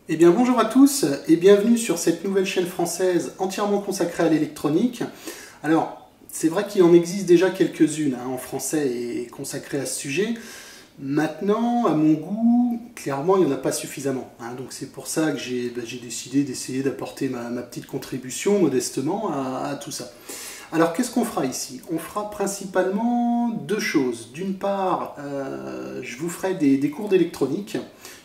Eh bien bonjour à tous et bienvenue sur cette nouvelle chaîne française entièrement consacrée à l'électronique. Alors c'est vrai qu'il en existe déjà quelques-unes en français et consacrées à ce sujet. Maintenant, à mon goût, clairement il n'y en a pas suffisamment. Donc c'est pour ça que j'ai décidé d'essayer d'apporter ma petite contribution modestement à tout ça. Alors qu'est-ce qu'on fera ici? On fera principalement deux choses. D'une part, je vous ferai des cours d'électronique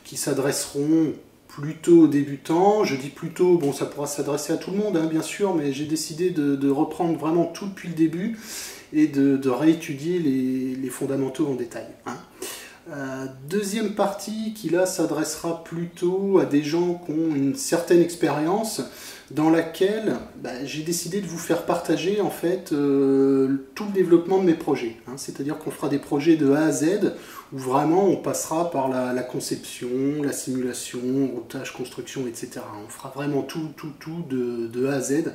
qui s'adresseront plutôt aux débutants. Je dis plutôt, bon ça pourra s'adresser à tout le monde bien sûr, mais j'ai décidé de reprendre vraiment tout depuis le début et de réétudier les fondamentaux en détail. Deuxième partie qui là s'adressera plutôt à des gens qui ont une certaine expérience, dans laquelle j'ai décidé de vous faire partager en fait tout le développement de mes projets. C'est-à-dire qu'on fera des projets de A à Z où vraiment on passera par la conception, la simulation, routage, construction, etc. On fera vraiment tout de A à Z.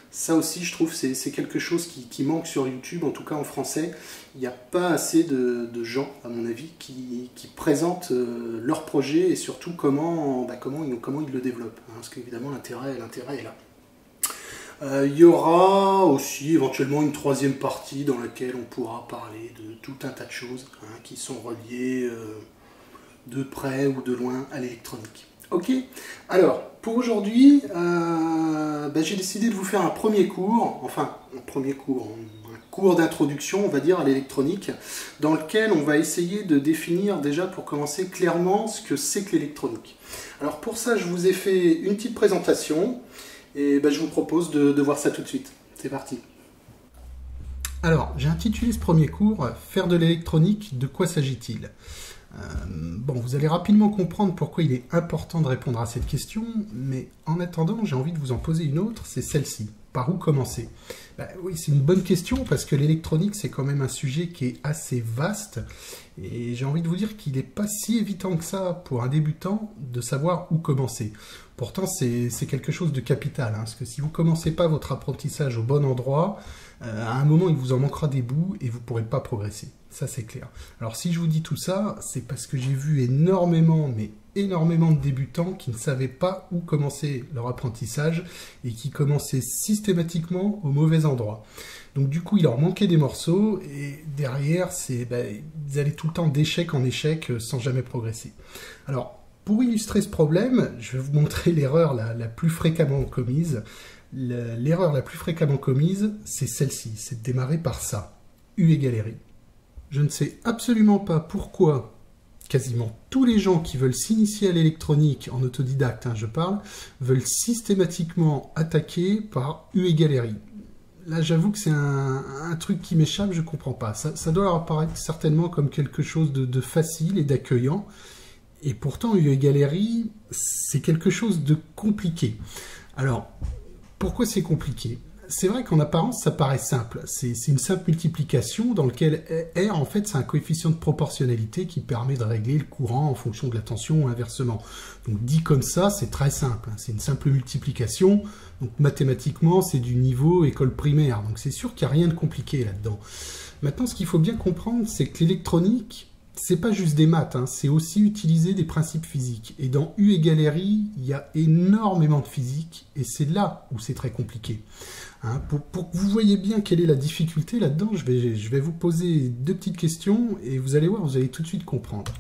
Ça aussi, je trouve, c'est quelque chose qui manque sur YouTube, en tout cas en français. Il n'y a pas assez de gens, à mon avis, qui présentent leur projet et surtout comment ils le développent. Parce qu'évidemment, l'intérêt est là. Il y aura aussi éventuellement une troisième partie dans laquelle on pourra parler de tout un tas de choses qui sont reliées de près ou de loin à l'électronique. Ok, alors pour aujourd'hui, j'ai décidé de vous faire un premier cours, un cours d'introduction, on va dire, à l'électronique, dans lequel on va essayer de définir déjà pour commencer clairement ce que c'est que l'électronique. Alors pour ça, je vous ai fait une petite présentation et je vous propose de voir ça tout de suite. C'est parti. Alors, j'ai intitulé ce premier cours « Faire de l'électronique, de quoi s'agit-il » vous allez rapidement comprendre pourquoi il est important de répondre à cette question, mais en attendant, j'ai envie de vous en poser une autre, c'est celle-ci. Par où commencer? Oui, c'est une bonne question, parce que l'électronique, c'est quand même un sujet qui est assez vaste, et j'ai envie de vous dire qu'il n'est pas si évident que ça, pour un débutant, de savoir où commencer. Pourtant, c'est quelque chose de capital, parce que si vous ne commencez pas votre apprentissage au bon endroit, à un moment, il vous en manquera des bouts, et vous ne pourrez pas progresser. Ça, c'est clair. Alors, si je vous dis tout ça, c'est parce que j'ai vu énormément de débutants qui ne savaient pas où commencer leur apprentissage et qui commençaient systématiquement au mauvais endroit. Donc, du coup, il leur manquait des morceaux et derrière, ils allaient tout le temps d'échec en échec sans jamais progresser. Alors, pour illustrer ce problème, je vais vous montrer l'erreur la plus fréquemment commise. L'erreur la plus fréquemment commise, c'est celle-ci, c'est de démarrer par ça, U égale RI. Je ne sais absolument pas pourquoi quasiment tous les gens qui veulent s'initier à l'électronique, en autodidacte je parle, veulent systématiquement attaquer par U égale RI. Là j'avoue que c'est un truc qui m'échappe, je ne comprends pas. Ça doit leur apparaître certainement comme quelque chose de facile et d'accueillant, et pourtant U égale RI, c'est quelque chose de compliqué. Alors, pourquoi c'est compliqué ? C'est vrai qu'en apparence, ça paraît simple. C'est une simple multiplication dans laquelle R, en fait, c'est un coefficient de proportionnalité qui permet de régler le courant en fonction de la tension ou inversement. Donc, dit comme ça, c'est très simple. C'est une simple multiplication. Donc, mathématiquement, c'est du niveau école primaire. Donc, c'est sûr qu'il n'y a rien de compliqué là-dedans. Maintenant, ce qu'il faut bien comprendre, c'est que l'électronique, c'est pas juste des maths, c'est aussi utiliser des principes physiques. Et dans U égale RI, il y a énormément de physique, et c'est là où c'est très compliqué. Pour que vous voyez bien quelle est la difficulté là-dedans, je vais vous poser deux petites questions, et vous allez voir, vous allez tout de suite comprendre.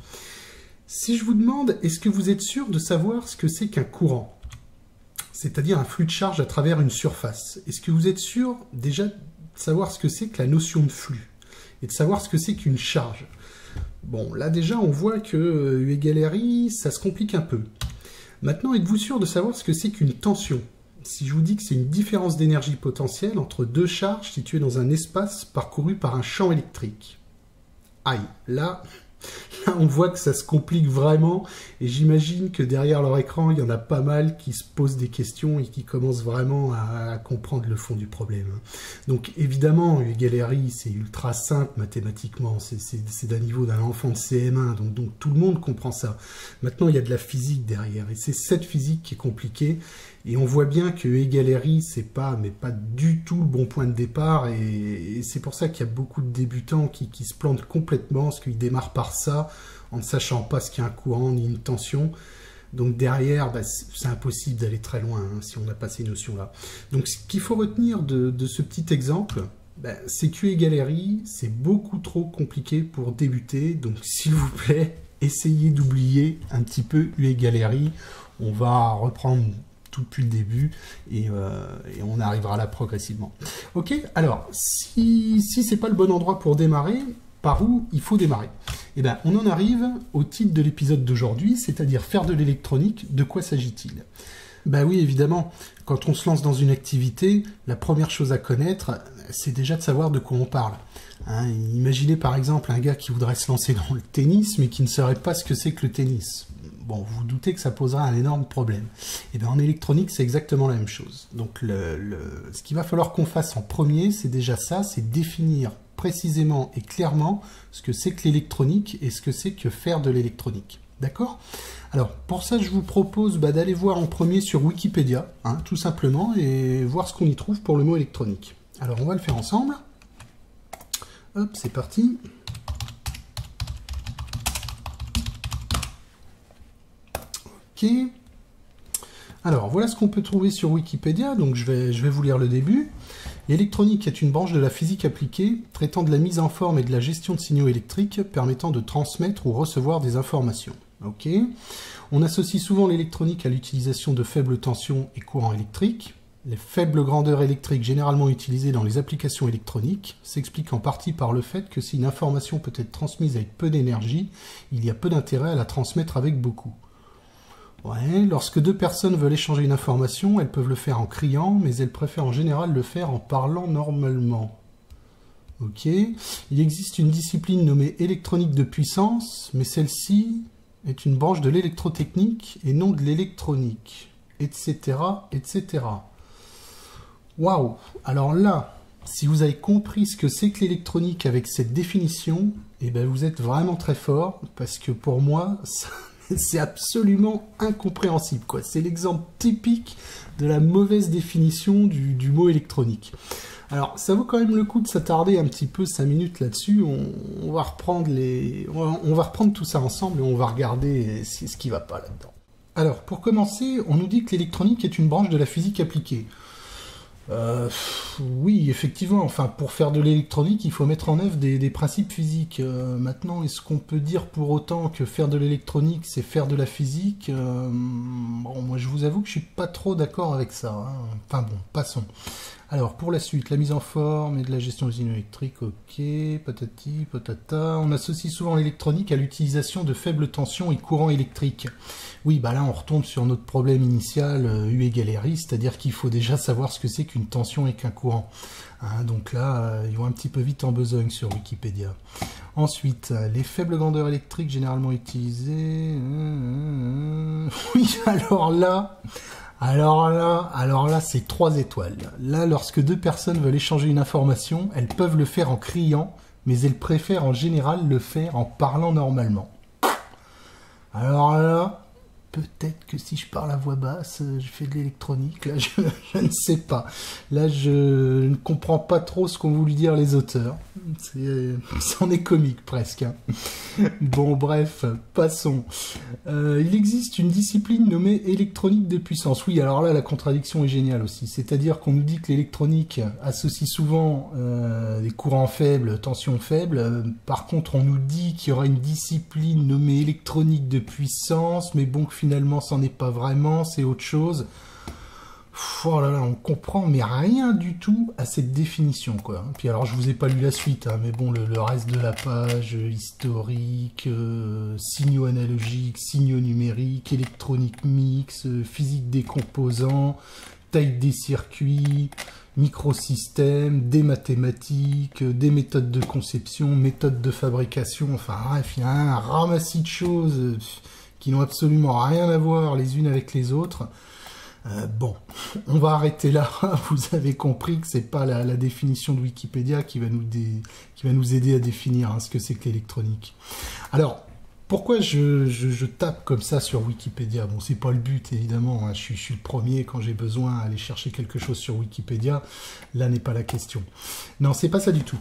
Si je vous demande, est-ce que vous êtes sûr de savoir ce que c'est qu'un courant? C'est-à-dire un flux de charge à travers une surface. Est-ce que vous êtes sûr déjà de savoir ce que c'est que la notion de flux? Et de savoir ce que c'est qu'une charge? Bon, là déjà, on voit que U égale RI, ça se complique un peu. Maintenant, êtes-vous sûr de savoir ce que c'est qu'une tension? Si je vous dis que c'est une différence d'énergie potentielle entre deux charges situées dans un espace parcouru par un champ électrique. Aïe, là, on voit que ça se complique vraiment, et j'imagine que derrière leur écran, il y en a pas mal qui se posent des questions et qui commencent vraiment à comprendre le fond du problème. Donc évidemment, U égale RI, c'est ultra simple mathématiquement, c'est d'un niveau d'un enfant de CM1, donc tout le monde comprend ça. Maintenant, il y a de la physique derrière, et c'est cette physique qui est compliquée, et on voit bien que U égale RI, c'est pas du tout le bon point de départ, et c'est pour ça qu'il y a beaucoup de débutants qui se plantent complètement, parce qu'ils démarrent par ça, en ne sachant pas ce qu'est un courant ni une tension. Donc derrière, bah, c'est impossible d'aller très loin hein, si on n'a pas ces notions-là. Donc ce qu'il faut retenir de ce petit exemple, bah, c'est que Gallery, c'est beaucoup trop compliqué pour débuter. Donc s'il vous plaît, essayez d'oublier un petit peu Gallery. On va reprendre tout depuis le début et on arrivera là progressivement. Ok, alors si c'est pas le bon endroit pour démarrer, par où il faut démarrer? Eh bien, on en arrive au titre de l'épisode d'aujourd'hui, c'est-à-dire faire de l'électronique. De quoi s'agit-il? Ben oui, évidemment, quand on se lance dans une activité, la première chose à connaître, c'est déjà de savoir de quoi on parle. Hein, imaginez par exemple un gars qui voudrait se lancer dans le tennis, mais qui ne saurait pas ce que c'est que le tennis. Bon, vous vous doutez que ça posera un énorme problème. Et bien en électronique, c'est exactement la même chose. Donc ce qu'il va falloir qu'on fasse en premier, c'est déjà ça, c'est définir précisément et clairement ce que c'est que l'électronique et ce que c'est que faire de l'électronique. D'accord? Alors, pour ça, je vous propose d'aller voir en premier sur Wikipédia, hein, tout simplement, et voir ce qu'on y trouve pour le mot électronique. Alors, on va le faire ensemble. Hop, c'est parti. Ok. Alors, voilà ce qu'on peut trouver sur Wikipédia, donc je vais vous lire le début. L'électronique est une branche de la physique appliquée traitant de la mise en forme et de la gestion de signaux électriques permettant de transmettre ou recevoir des informations. Ok. On associe souvent l'électronique à l'utilisation de faibles tensions et courants électriques. Les faibles grandeurs électriques généralement utilisées dans les applications électroniques s'expliquent en partie par le fait que si une information peut être transmise avec peu d'énergie, il y a peu d'intérêt à la transmettre avec beaucoup. Ouais, lorsque deux personnes veulent échanger une information, elles peuvent le faire en criant, mais elles préfèrent en général le faire en parlant normalement. Ok. Il existe une discipline nommée électronique de puissance, mais celle-ci est une branche de l'électrotechnique et non de l'électronique, etc., etc. Waouh! Alors là, si vous avez compris ce que c'est que l'électronique avec cette définition, eh ben vous êtes vraiment très fort, parce que pour moi, c'est absolument incompréhensible, quoi. C'est l'exemple typique de la mauvaise définition du mot électronique. Alors, ça vaut quand même le coup de s'attarder un petit peu 5 minutes là-dessus. On va reprendre on va reprendre tout ça ensemble et on va regarder ce qui va pas là-dedans. Alors, pour commencer, on nous dit que l'électronique est une branche de la physique appliquée. Oui, effectivement, enfin, pour faire de l'électronique, il faut mettre en œuvre des principes physiques. Maintenant, est-ce qu'on peut dire pour autant que faire de l'électronique, c'est faire de la physique? Bon, moi, je vous avoue que je suis pas trop d'accord avec ça. Hein. Enfin bon, passons. Alors, pour la suite, la mise en forme et de la gestion des signaux électriques, ok, patati, patata. On associe souvent l'électronique à l'utilisation de faibles tensions et courants électriques. Oui, bah là, on retombe sur notre problème initial, U égale RI, c'est-à-dire qu'il faut déjà savoir ce que c'est qu'une tension et qu'un courant. Hein, donc là, ils vont un petit peu vite en besogne sur Wikipédia. Ensuite, les faibles grandeurs électriques généralement utilisées... Oui, alors là, c'est 3 étoiles. Là, lorsque deux personnes veulent échanger une information, elles peuvent le faire en criant, mais elles préfèrent en général le faire en parlant normalement. Alors là, peut-être que si je parle à voix basse, je fais de l'électronique. Là, je ne sais pas. Là, je ne comprends pas trop ce qu'ont voulu dire les auteurs. C'en est comique presque. Hein. Bon, bref, passons. Il existe une discipline nommée électronique de puissance. Oui, alors là, la contradiction est géniale aussi. C'est-à-dire qu'on nous dit que l'électronique associe souvent des courants faibles, tensions faibles. Par contre, on nous dit qu'il y aura une discipline nommée électronique de puissance, mais bon, que finalement, c'en est pas vraiment, c'est autre chose. Oh là là, on comprend mais rien du tout à cette définition, quoi. Puis alors, je vous ai pas lu la suite, hein, mais bon, le reste de la page, historique, signaux analogiques, signaux numériques, électronique mix, physique des composants, taille des circuits, microsystèmes, des mathématiques, des méthodes de conception, méthodes de fabrication, enfin bref, il y a un ramassis de choses qui n'ont absolument rien à voir les unes avec les autres. Bon, on va arrêter là. Vous avez compris que c'est pas la définition de Wikipédia qui va nous aider à définir ce que c'est que l'électronique. Alors, pourquoi je tape comme ça sur Wikipédia? Bon, c'est pas le but, évidemment. Hein. Je suis le premier quand j'ai besoin d'aller chercher quelque chose sur Wikipédia. Là n'est pas la question. Non, c'est pas ça du tout.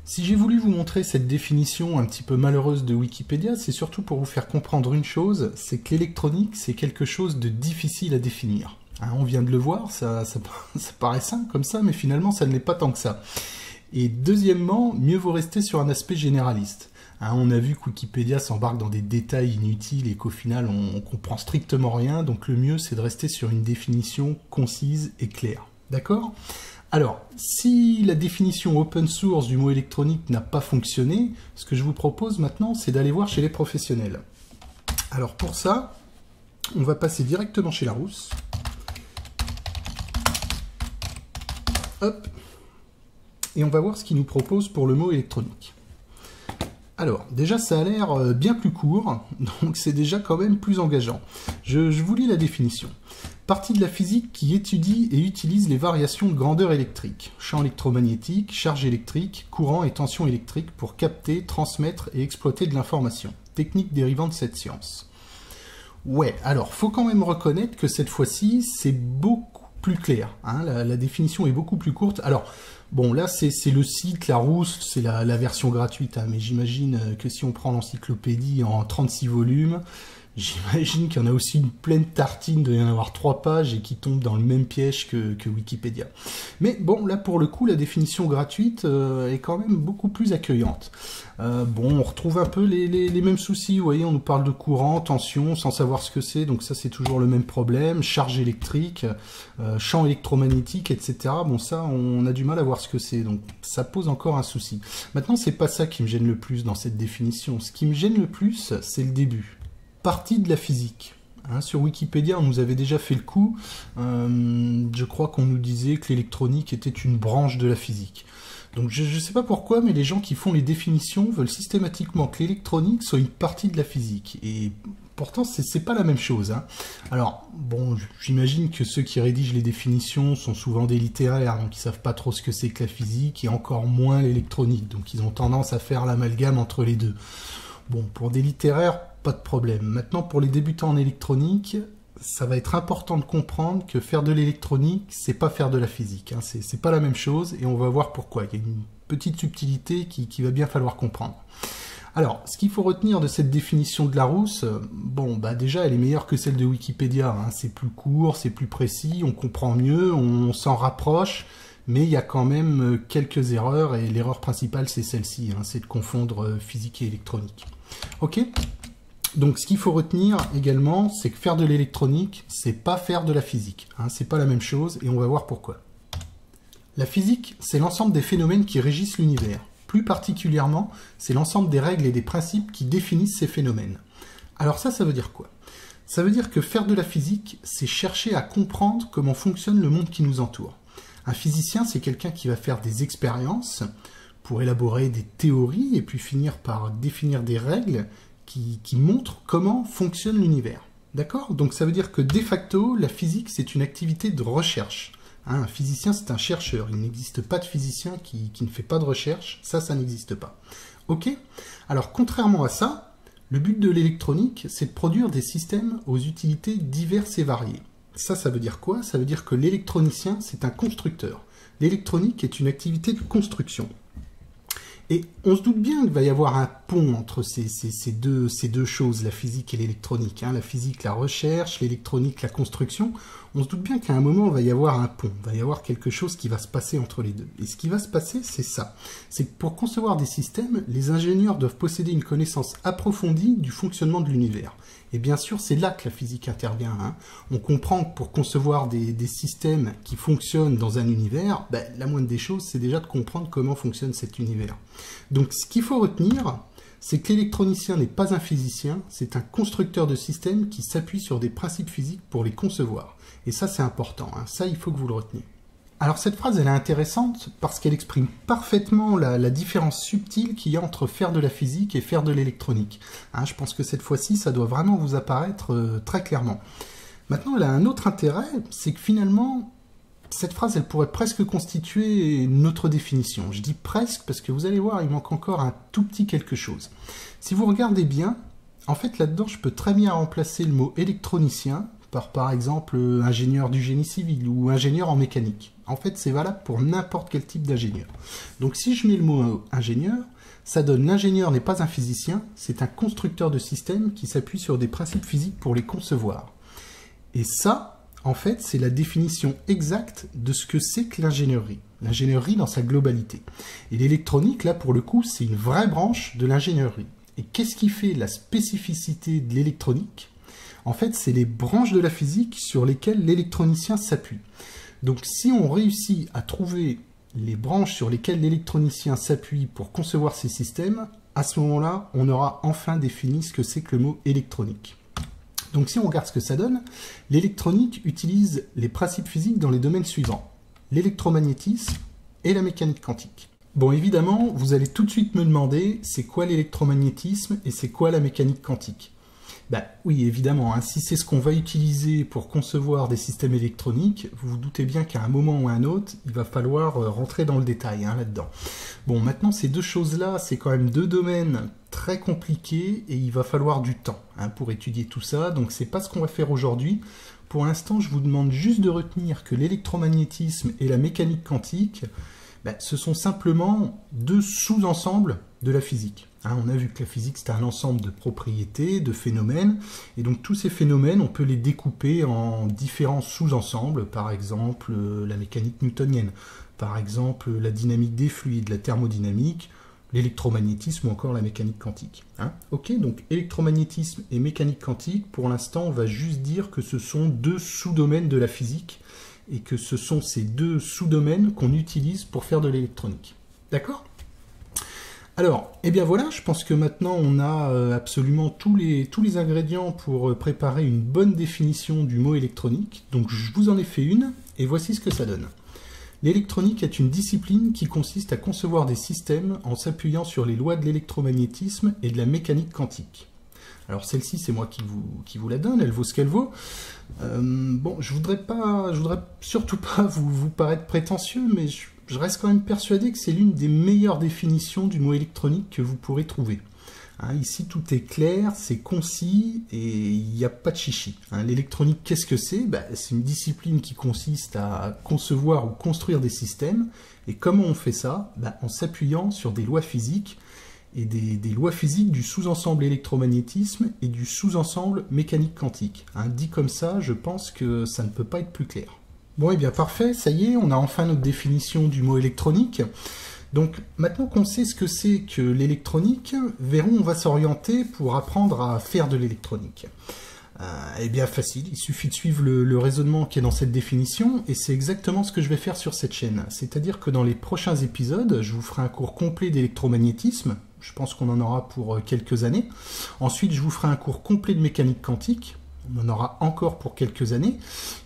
Si j'ai voulu vous montrer cette définition un petit peu malheureuse de Wikipédia, c'est surtout pour vous faire comprendre une chose, c'est que l'électronique, c'est quelque chose de difficile à définir. Hein, on vient de le voir, ça paraît simple comme ça, mais finalement ça ne l'est pas tant que ça. Et deuxièmement, mieux vaut rester sur un aspect généraliste. Hein, on a vu que Wikipédia s'embarque dans des détails inutiles et qu'au final on comprend strictement rien, donc le mieux c'est de rester sur une définition concise et claire. D'accord ? Alors, si la définition open source du mot électronique n'a pas fonctionné, ce que je vous propose maintenant, c'est d'aller voir chez les professionnels. Alors pour ça, on va passer directement chez Larousse. Hop. Et on va voir ce qu'il nous propose pour le mot électronique. Alors, déjà, ça a l'air bien plus court, donc c'est déjà quand même plus engageant. Je vous lis la définition. Partie de la physique qui étudie et utilise les variations de grandeur électrique, champ électromagnétique, charge électrique, courant et tension électrique pour capter, transmettre et exploiter de l'information. Technique dérivant de cette science. Ouais, alors, faut quand même reconnaître que cette fois-ci, c'est beaucoup plus clair. Hein, la définition est beaucoup plus courte. Alors, bon, là, c'est le site Larousse, c'est la version gratuite, hein, mais j'imagine que si on prend l'encyclopédie en 36 volumes, j'imagine qu'il y en a aussi une pleine tartine, il doit y en avoir 3 pages et qui tombent dans le même piège que Wikipédia. Mais bon, là, pour le coup, la définition gratuite est quand même beaucoup plus accueillante. Bon, on retrouve un peu les mêmes soucis, vous voyez, on nous parle de courant, tension, sans savoir ce que c'est, donc ça, c'est toujours le même problème, charge électrique, champ électromagnétique, etc. Bon, ça, on a du mal à voir ce que c'est, donc ça pose encore un souci. Maintenant, c'est pas ça qui me gêne le plus dans cette définition. Ce qui me gêne le plus, c'est le début. Partie de la physique. Hein, sur Wikipédia, on nous avait déjà fait le coup. Je crois qu'on nous disait que l'électronique était une branche de la physique. Donc je ne sais pas pourquoi, mais les gens qui font les définitions veulent systématiquement que l'électronique soit une partie de la physique. Et pourtant, c'est pas la même chose. Hein. Alors, bon, j'imagine que ceux qui rédigent les définitions sont souvent des littéraires, donc ils savent pas trop ce que c'est que la physique, et encore moins l'électronique. Donc ils ont tendance à faire l'amalgame entre les deux. Bon, pour des littéraires, pas de problème. Maintenant, pour les débutants en électronique, ça va être important de comprendre que faire de l'électronique, c'est pas faire de la physique. Hein. C'est pas la même chose, et on va voir pourquoi. Il y a une petite subtilité qui va bien falloir comprendre. Alors, ce qu'il faut retenir de cette définition de Larousse, bon, bah déjà, elle est meilleure que celle de Wikipédia. Hein. C'est plus court, c'est plus précis, on comprend mieux, on s'en rapproche, mais il y a quand même quelques erreurs, et l'erreur principale, c'est celle-ci, hein, c'est de confondre physique et électronique. Ok ? Donc ce qu'il faut retenir également, c'est que faire de l'électronique, c'est pas faire de la physique. Hein, c'est pas la même chose, et on va voir pourquoi. La physique, c'est l'ensemble des phénomènes qui régissent l'univers. Plus particulièrement, c'est l'ensemble des règles et des principes qui définissent ces phénomènes. Alors ça veut dire quoi? Ça veut dire que faire de la physique, c'est chercher à comprendre comment fonctionne le monde qui nous entoure. Un physicien, c'est quelqu'un qui va faire des expériences pour élaborer des théories et puis finir par définir des règles qui montrent comment fonctionne l'univers. D'accord? Donc ça veut dire que de facto, la physique, c'est une activité de recherche. Hein, un physicien, c'est un chercheur. Il n'existe pas de physicien qui ne fait pas de recherche. Ça n'existe pas. Ok? Alors, contrairement à ça, le but de l'électronique, c'est de produire des systèmes aux utilités diverses et variées. Ça veut dire quoi? Ça veut dire que l'électronicien, c'est un constructeur. L'électronique est une activité de construction. Et on se doute bien qu'il va y avoir un pont entre ces deux choses, la physique et l'électronique. Hein. La physique, la recherche, l'électronique, la construction. On se doute bien qu'à un moment, il va y avoir un pont. Il va y avoir quelque chose qui va se passer entre les deux. Et ce qui va se passer, c'est ça. C'est que pour concevoir des systèmes, les ingénieurs doivent posséder une connaissance approfondie du fonctionnement de l'univers. Et bien sûr, c'est là que la physique intervient. Hein. On comprend que pour concevoir des systèmes qui fonctionnent dans un univers, la moindre des choses, c'est déjà de comprendre comment fonctionne cet univers. Donc, ce qu'il faut retenir, c'est que l'électronicien n'est pas un physicien, c'est un constructeur de systèmes qui s'appuie sur des principes physiques pour les concevoir. Et ça, c'est important. Hein. Ça, il faut que vous le reteniez. Alors cette phrase, elle est intéressante parce qu'elle exprime parfaitement la différence subtile qu'il y a entre faire de la physique et faire de l'électronique. Hein, je pense que cette fois-ci, ça doit vraiment vous apparaître très clairement. Maintenant, elle a un autre intérêt, c'est que finalement, cette phrase, elle pourrait presque constituer notre définition. Je dis presque parce que vous allez voir, il manque encore un tout petit quelque chose. Si vous regardez bien, en fait, là-dedans, je peux très bien remplacer le mot électronicien par exemple ingénieur du génie civil ou ingénieur en mécanique. En fait, c'est valable pour n'importe quel type d'ingénieur. Donc si je mets le mot ingénieur, ça donne l'ingénieur n'est pas un physicien, c'est un constructeur de systèmes qui s'appuie sur des principes physiques pour les concevoir. Et ça, en fait, c'est la définition exacte de ce que c'est que l'ingénierie. L'ingénierie dans sa globalité. Et l'électronique, là, pour le coup, c'est une vraie branche de l'ingénierie. Et qu'est-ce qui fait la spécificité de l'électronique? En fait, c'est les branches de la physique sur lesquelles l'électronicien s'appuie. Donc, si on réussit à trouver les branches sur lesquelles l'électronicien s'appuie pour concevoir ses systèmes, à ce moment-là, on aura enfin défini ce que c'est que le mot électronique. Donc, si on regarde ce que ça donne, l'électronique utilise les principes physiques dans les domaines suivants. L'électromagnétisme et la mécanique quantique. Bon, évidemment, vous allez tout de suite me demander, c'est quoi l'électromagnétisme et c'est quoi la mécanique quantique? Ben oui, évidemment, hein, si c'est ce qu'on va utiliser pour concevoir des systèmes électroniques, vous vous doutez bien qu'à un moment ou à un autre, il va falloir rentrer dans le détail hein, là-dedans. Bon, maintenant, ces deux choses-là, c'est quand même deux domaines très compliqués et il va falloir du temps hein, pour étudier tout ça, donc c'est pas ce qu'on va faire aujourd'hui. Pour l'instant, je vous demande juste de retenir que l'électromagnétisme et la mécanique quantique, ben, ce sont simplement deux sous-ensembles de la physique. Hein, on a vu que la physique, c'est un ensemble de propriétés, de phénomènes, et donc tous ces phénomènes, on peut les découper en différents sous-ensembles, par exemple la mécanique newtonienne, par exemple la dynamique des fluides, la thermodynamique, l'électromagnétisme ou encore la mécanique quantique. Hein, ok, donc électromagnétisme et mécanique quantique, pour l'instant, on va juste dire que ce sont deux sous-domaines de la physique, et que ce sont ces deux sous-domaines qu'on utilise pour faire de l'électronique. D'accord ? Alors, eh bien voilà, je pense que maintenant on a absolument tous les ingrédients pour préparer une bonne définition du mot électronique. Donc je vous en ai fait une, et voici ce que ça donne. L'électronique est une discipline qui consiste à concevoir des systèmes en s'appuyant sur les lois de l'électromagnétisme et de la mécanique quantique. Alors celle-ci, c'est moi qui vous la donne, elle vaut ce qu'elle vaut. Bon, je voudrais surtout pas vous paraître prétentieux, mais je reste quand même persuadé que c'est l'une des meilleures définitions du mot électronique que vous pourrez trouver. Hein, ici, tout est clair, c'est concis et il n'y a pas de chichi. Hein, l'électronique, qu'est-ce que c'est? C'est une discipline qui consiste à concevoir ou construire des systèmes. Et comment on fait ça? En s'appuyant sur des lois physiques et des lois physiques du sous-ensemble électromagnétisme et du sous-ensemble mécanique quantique. Hein, dit comme ça, je pense que ça ne peut pas être plus clair. Bon, et bien parfait, ça y est, on a enfin notre définition du mot électronique. Donc maintenant qu'on sait ce que c'est que l'électronique, vers où on va s'orienter pour apprendre à faire de l'électronique. Eh bien facile, il suffit de suivre le raisonnement qui est dans cette définition, et c'est exactement ce que je vais faire sur cette chaîne. C'est-à-dire que dans les prochains épisodes, je vous ferai un cours complet d'électromagnétisme, je pense qu'on en aura pour quelques années. Ensuite, je vous ferai un cours complet de mécanique quantique, on en aura encore pour quelques années.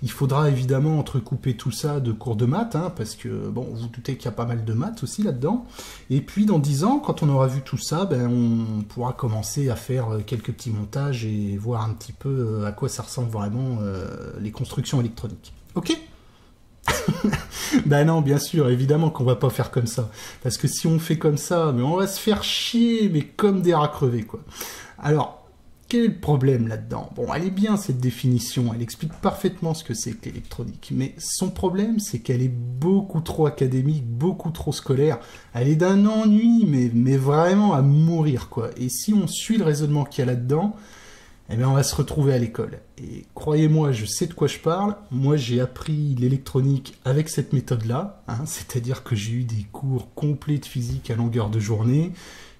Il faudra évidemment entrecouper tout ça de cours de maths, hein, parce que, bon, vous doutez qu'il y a pas mal de maths aussi là-dedans. Et puis, dans 10 ans, quand on aura vu tout ça, on pourra commencer à faire quelques petits montages et voir un petit peu à quoi ça ressemble vraiment les constructions électroniques. Ok ? Ben non, bien sûr, évidemment qu'on va pas faire comme ça. Parce que si on fait comme ça, mais on va se faire chier, mais comme des rats crevés, quoi. Alors, quel est le problème là-dedans? Bon, elle est bien cette définition, elle explique parfaitement ce que c'est que l'électronique, mais son problème, c'est qu'elle est beaucoup trop académique, beaucoup trop scolaire, elle est d'un ennui, mais vraiment à mourir, quoi. Et si on suit le raisonnement qu'il y a là-dedans, eh bien on va se retrouver à l'école. Et croyez-moi, je sais de quoi je parle, moi j'ai appris l'électronique avec cette méthode-là, hein, c'est-à-dire que j'ai eu des cours complets de physique à longueur de journée,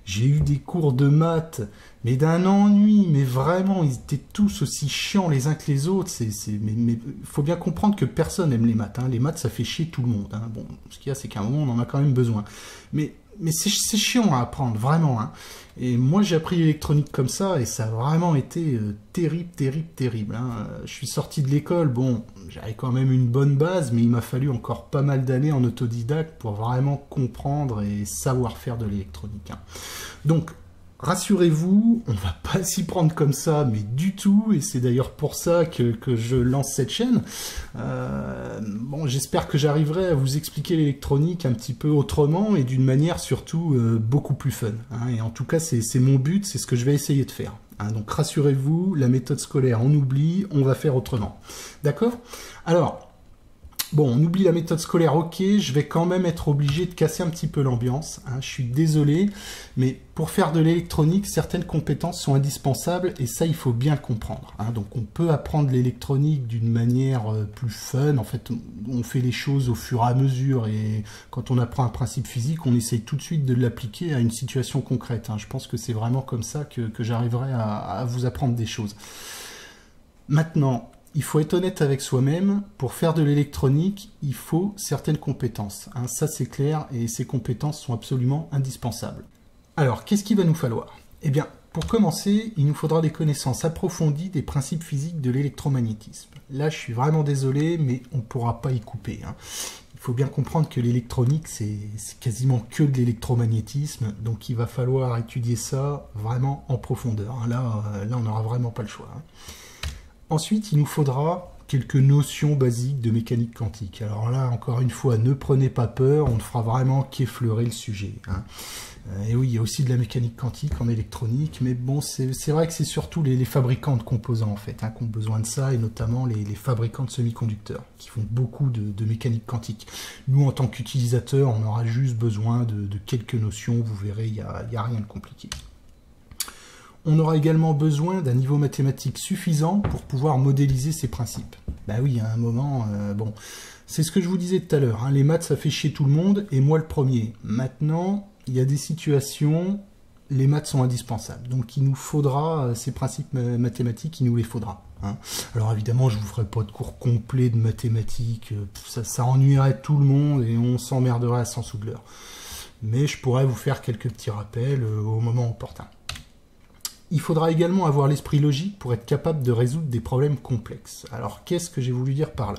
j'ai eu des cours de maths, mais d'un ennui, mais vraiment, ils étaient tous aussi chiants les uns que les autres. Mais faut bien comprendre que personne aime les maths. Hein. Les maths, ça fait chier tout le monde. Hein. Bon, ce qu'il y a, c'est qu'à un moment, on en a quand même besoin. Mais c'est chiant à apprendre, vraiment. Hein. Et moi, j'ai appris l'électronique comme ça, et ça a vraiment été terrible. Hein. Je suis sorti de l'école, bon, j'avais quand même une bonne base, mais il m'a fallu encore pas mal d'années en autodidacte pour vraiment comprendre et savoir faire de l'électronique. Hein. Donc, rassurez-vous, on va pas s'y prendre comme ça, mais du tout, et c'est d'ailleurs pour ça que je lance cette chaîne. Bon, j'espère que j'arriverai à vous expliquer l'électronique un petit peu autrement, et d'une manière surtout beaucoup plus fun. Hein, et en tout cas, c'est mon but, c'est ce que je vais essayer de faire. hein. Donc rassurez-vous, la méthode scolaire, on oublie, on va faire autrement. D'accord? Alors, bon, on oublie la méthode scolaire, ok, je vais quand même être obligé de casser un petit peu l'ambiance, hein, je suis désolé, mais pour faire de l'électronique, certaines compétences sont indispensables, et ça, il faut bien le comprendre, hein. Donc on peut apprendre l'électronique d'une manière plus fun, en fait, on fait les choses au fur et à mesure, et quand on apprend un principe physique, on essaye tout de suite de l'appliquer à une situation concrète, hein. Je pense que c'est vraiment comme ça que j'arriverai à vous apprendre des choses. Maintenant, il faut être honnête avec soi-même, pour faire de l'électronique, il faut certaines compétences, hein, ça c'est clair, et ces compétences sont absolument indispensables. Alors, qu'est-ce qu'il va nous falloir? Eh bien, pour commencer, il nous faudra des connaissances approfondies des principes physiques de l'électromagnétisme. Là, je suis vraiment désolé, mais on ne pourra pas y couper, hein. Il faut bien comprendre que l'électronique, c'est quasiment que de l'électromagnétisme, donc il va falloir étudier ça vraiment en profondeur, hein. Là, on n'aura vraiment pas le choix, hein. Ensuite, il nous faudra quelques notions basiques de mécanique quantique. Alors là, encore une fois, ne prenez pas peur, on ne fera vraiment qu'effleurer le sujet, hein. Et oui, il y a aussi de la mécanique quantique en électronique, mais bon, c'est vrai que c'est surtout les fabricants de composants, en fait, hein, qui ont besoin de ça, et notamment les fabricants de semi-conducteurs, qui font beaucoup de mécanique quantique. Nous, en tant qu'utilisateurs, on aura juste besoin de quelques notions, vous verrez, il n'y a rien de compliqué. On aura également besoin d'un niveau mathématique suffisant pour pouvoir modéliser ces principes. Bah oui, à un moment, bon, c'est ce que je vous disais tout à l'heure, hein, les maths ça fait chier tout le monde, et moi le premier. Maintenant, il y a des situations, les maths sont indispensables, donc il nous faudra ces principes mathématiques, il nous les faudra, hein. Alors évidemment, je ne vous ferai pas de cours complet de mathématiques, ça ennuierait tout le monde, et on s'emmerderait à 100 sous de l'heure. Mais je pourrais vous faire quelques petits rappels au moment opportun. Il faudra également avoir l'esprit logique pour être capable de résoudre des problèmes complexes. Alors, qu'est-ce que j'ai voulu dire par là?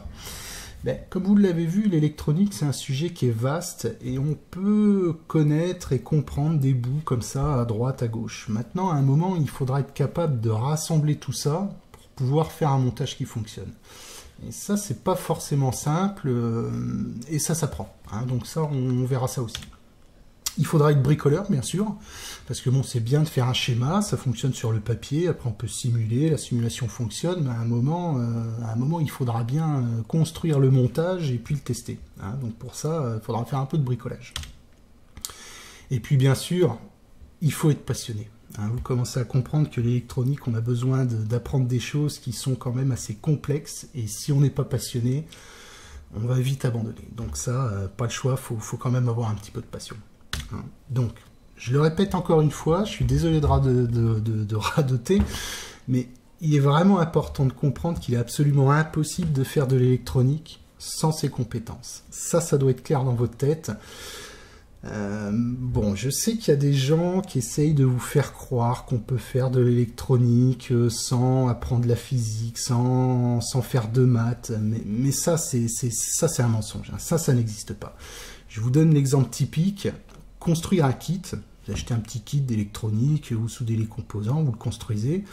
Ben, comme vous l'avez vu, l'électronique, c'est un sujet qui est vaste et on peut connaître et comprendre des bouts comme ça, à droite, à gauche. Maintenant, à un moment, il faudra être capable de rassembler tout ça pour pouvoir faire un montage qui fonctionne. Et ça, c'est pas forcément simple et ça s'apprend, hein. Donc ça, on verra ça aussi. Il faudra être bricoleur, bien sûr, parce que bon, c'est bien de faire un schéma, ça fonctionne sur le papier, après on peut simuler, la simulation fonctionne, mais à un moment il faudra bien construire le montage et puis le tester, hein. Donc pour ça, il faudra faire un peu de bricolage. Et puis bien sûr, il faut être passionné, hein. Vous commencez à comprendre que l'électronique, on a besoin d'apprendre des choses qui sont quand même assez complexes, et si on n'est pas passionné, on va vite abandonner. Donc ça, pas le choix, faut quand même avoir un petit peu de passion. Donc, je le répète encore une fois, je suis désolé de radoter, mais il est vraiment important de comprendre qu'il est absolument impossible de faire de l'électronique sans ses compétences. Ça doit être clair dans votre tête. Bon, je sais qu'il y a des gens qui essayent de vous faire croire qu'on peut faire de l'électronique sans apprendre la physique, sans faire de maths, mais ça c'est un mensonge, hein. Ça n'existe pas. Je vous donne l'exemple typique. Construire un kit, vous achetez un petit kit d'électronique, vous soudez les composants, vous le construisez.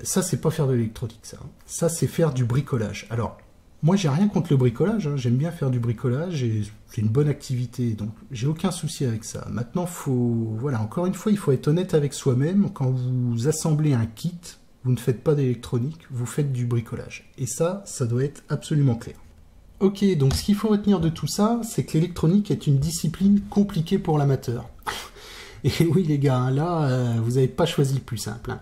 Ça, c'est pas faire de l'électronique, ça. Ça, c'est faire du bricolage. Alors, moi, j'ai rien contre le bricolage, hein. J'aime bien faire du bricolage et c'est une bonne activité, donc j'ai aucun souci avec ça. Maintenant, voilà, encore une fois, il faut être honnête avec soi-même. Quand vous assemblez un kit, vous ne faites pas d'électronique, vous faites du bricolage. Et ça doit être absolument clair. Ok, donc ce qu'il faut retenir de tout ça, c'est que l'électronique est une discipline compliquée pour l'amateur. Et oui les gars, là, vous n'avez pas choisi le plus simple, hein.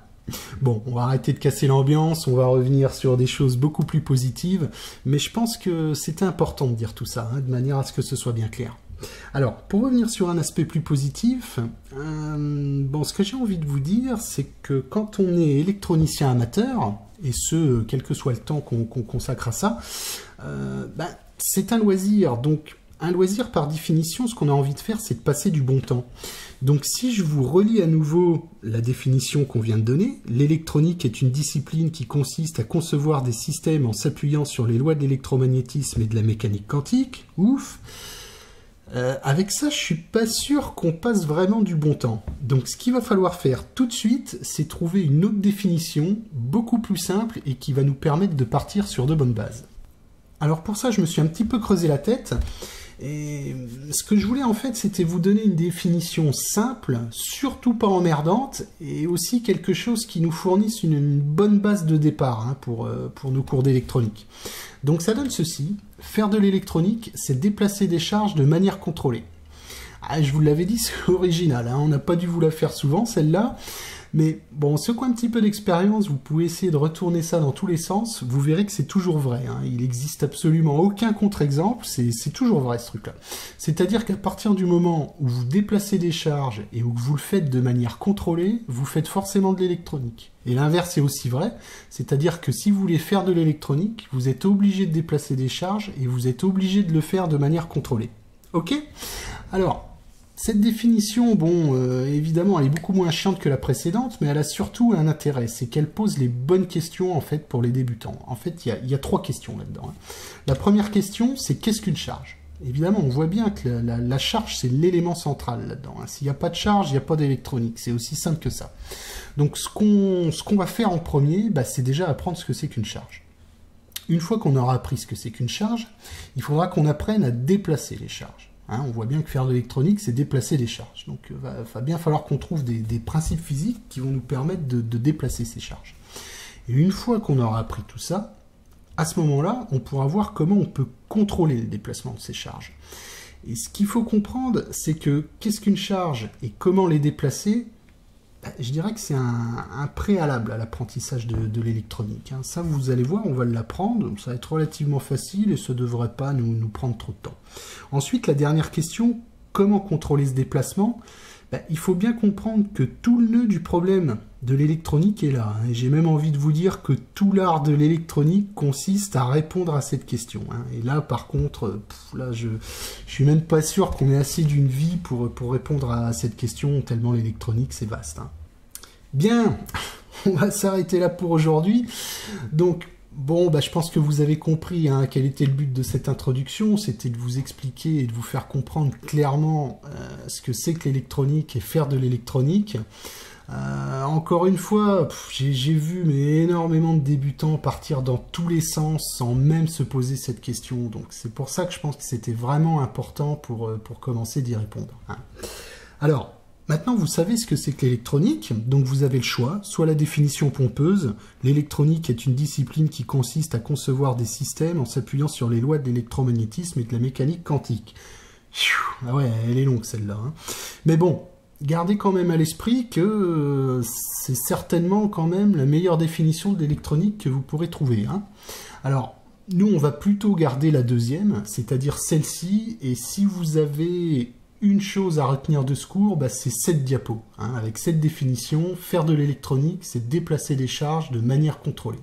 Bon, on va arrêter de casser l'ambiance, on va revenir sur des choses beaucoup plus positives, mais je pense que c'était important de dire tout ça, hein, de manière à ce que ce soit bien clair. Alors, pour revenir sur un aspect plus positif, bon, ce que j'ai envie de vous dire, c'est que quand on est électronicien amateur, et ce, quel que soit le temps qu'on consacre à ça, c'est un loisir. Donc, un loisir, par définition, ce qu'on a envie de faire, c'est de passer du bon temps. Donc, si je vous relis à nouveau la définition qu'on vient de donner, l'électronique est une discipline qui consiste à concevoir des systèmes en s'appuyant sur les lois de l'électromagnétisme et de la mécanique quantique. Ouf! Avec ça, je suis pas sûr qu'on passe vraiment du bon temps. Donc ce qu'il va falloir faire tout de suite, c'est trouver une autre définition, beaucoup plus simple, et qui va nous permettre de partir sur de bonnes bases. Alors pour ça, je me suis un petit peu creusé la tête, Et ce que je voulais en fait, c'était vous donner une définition simple, surtout pas emmerdante, et aussi quelque chose qui nous fournisse une bonne base de départ hein, pour nos cours d'électronique. Donc ça donne ceci, faire de l'électronique, c'est déplacer des charges de manière contrôlée. Ah, je vous l'avais dit, c'est original, hein, on n'a pas dû vous la faire souvent celle-là. Mais bon, ceux qui ont un petit peu d'expérience, vous pouvez essayer de retourner ça dans tous les sens, vous verrez que c'est toujours vrai. Hein. Il n'existe absolument aucun contre-exemple, c'est toujours vrai ce truc-là. C'est-à-dire qu'à partir du moment où vous déplacez des charges et où vous le faites de manière contrôlée, vous faites forcément de l'électronique. Et l'inverse est aussi vrai, c'est-à-dire que si vous voulez faire de l'électronique, vous êtes obligé de déplacer des charges et vous êtes obligé de le faire de manière contrôlée. Ok ? Alors, cette définition, bon, évidemment, elle est beaucoup moins chiante que la précédente, mais elle a surtout un intérêt, c'est qu'elle pose les bonnes questions, en fait, pour les débutants. En fait, il y a 3 questions là-dedans. Hein. La première question, c'est qu'est-ce qu'une charge? Évidemment, on voit bien que la charge, c'est l'élément central là-dedans. Hein. S'il n'y a pas de charge, il n'y a pas d'électronique. C'est aussi simple que ça. Donc, ce qu'on va faire en premier, bah, c'est déjà apprendre ce que c'est qu'une charge. Une fois qu'on aura appris ce que c'est qu'une charge, il faudra qu'on apprenne à déplacer les charges. Hein, on voit bien que faire de l'électronique, c'est déplacer des charges. Donc, va bien falloir qu'on trouve des principes physiques qui vont nous permettre de déplacer ces charges. Et une fois qu'on aura appris tout ça, à ce moment-là, on pourra voir comment on peut contrôler le déplacement de ces charges. Et ce qu'il faut comprendre, c'est que qu'est-ce qu'une charge et comment les déplacer, je dirais que c'est un préalable à l'apprentissage de l'électronique. Hein. Ça, vous allez voir, on va l'apprendre, ça va être relativement facile et ça ne devrait pas nous prendre trop de temps. Ensuite, la dernière question, comment contrôler ce déplacement? Il faut bien comprendre que tout le nœud du problème de l'électronique est là. Hein. Et j'ai même envie de vous dire que tout l'art de l'électronique consiste à répondre à cette question. Hein. Et là, par contre, là, je suis même pas sûr qu'on ait assez d'une vie pour répondre à cette question, tellement l'électronique, c'est vaste. Hein. Bien, on va s'arrêter là pour aujourd'hui. Donc, bon, je pense que vous avez compris hein, quel était le but de cette introduction, c'était de vous expliquer et de vous faire comprendre clairement ce que c'est que l'électronique et faire de l'électronique. Encore une fois, j'ai vu énormément de débutants partir dans tous les sens sans même se poser cette question. Donc c'est pour ça que je pense que c'était vraiment important pour commencer d'y répondre. Hein. Alors, maintenant, vous savez ce que c'est que l'électronique, donc vous avez le choix, soit la définition pompeuse, l'électronique est une discipline qui consiste à concevoir des systèmes en s'appuyant sur les lois de l'électromagnétisme et de la mécanique quantique. Ah ouais, elle est longue celle-là. Hein. Mais bon, gardez quand même à l'esprit que c'est certainement quand même la meilleure définition de l'électronique que vous pourrez trouver. Hein. Alors, nous, on va plutôt garder la deuxième, c'est-à-dire celle-ci, et si vous avez une chose à retenir de ce cours, c'est cette diapo. Hein. Avec cette définition, faire de l'électronique, c'est déplacer des charges de manière contrôlée.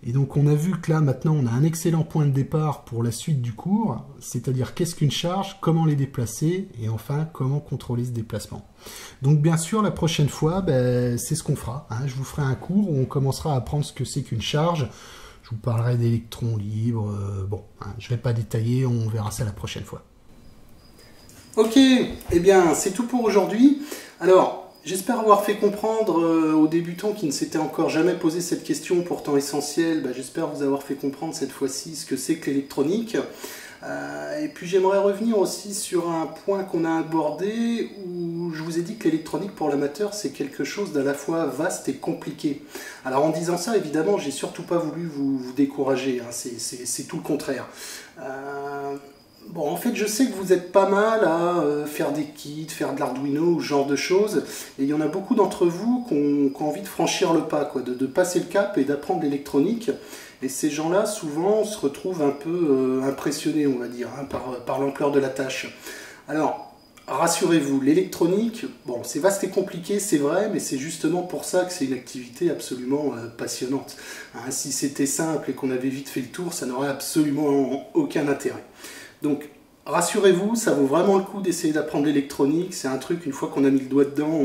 Et donc on a vu que là, maintenant, on a un excellent point de départ pour la suite du cours, c'est-à-dire qu'est-ce qu'une charge, comment les déplacer, et enfin, comment contrôler ce déplacement. Donc bien sûr, la prochaine fois, c'est ce qu'on fera. Hein. Je vous ferai un cours où on commencera à apprendre ce que c'est qu'une charge. Je vous parlerai d'électrons libres. Je ne vais pas détailler, on verra ça la prochaine fois. Ok, eh bien c'est tout pour aujourd'hui. Alors, j'espère avoir fait comprendre aux débutants qui ne s'étaient encore jamais posé cette question, pourtant essentielle, j'espère vous avoir fait comprendre cette fois-ci ce que c'est que l'électronique. Et puis j'aimerais revenir aussi sur un point qu'on a abordé, où je vous ai dit que l'électronique pour l'amateur c'est quelque chose d'à la fois vaste et compliqué. Alors en disant ça, évidemment, j'ai surtout pas voulu vous décourager, hein, c'est tout le contraire. Bon, en fait, je sais que vous êtes pas mal à faire des kits, faire de l'Arduino ou ce genre de choses, et il y en a beaucoup d'entre vous qui ont envie de franchir le pas, de passer le cap et d'apprendre l'électronique. Et ces gens-là, souvent, se retrouvent un peu impressionnés, on va dire, hein, par l'ampleur de la tâche. Alors, rassurez-vous, l'électronique, bon, c'est vaste et compliqué, c'est vrai, mais c'est justement pour ça que c'est une activité absolument passionnante. Hein, si c'était simple et qu'on avait vite fait le tour, ça n'aurait absolument aucun intérêt. Donc, rassurez-vous, ça vaut vraiment le coup d'essayer d'apprendre l'électronique. C'est un truc, une fois qu'on a mis le doigt dedans,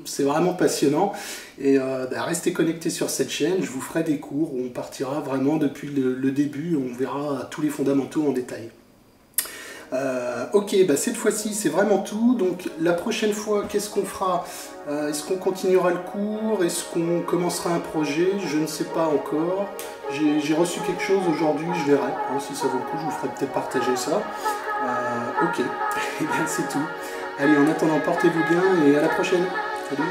c'est vraiment passionnant. Et restez connectés sur cette chaîne, je vous ferai des cours où on partira vraiment depuis le début, on verra tous les fondamentaux en détail. Ok, cette fois-ci c'est vraiment tout. Donc la prochaine fois, qu'est-ce qu'on fera? Est-ce qu'on continuera le cours? Est-ce qu'on commencera un projet? Je ne sais pas encore. J'ai reçu quelque chose aujourd'hui, je verrai. Hein, si ça vaut le coup, je vous ferai peut-être partager ça. Ok, et bien c'est tout. Allez, en attendant, portez-vous bien et à la prochaine. Salut.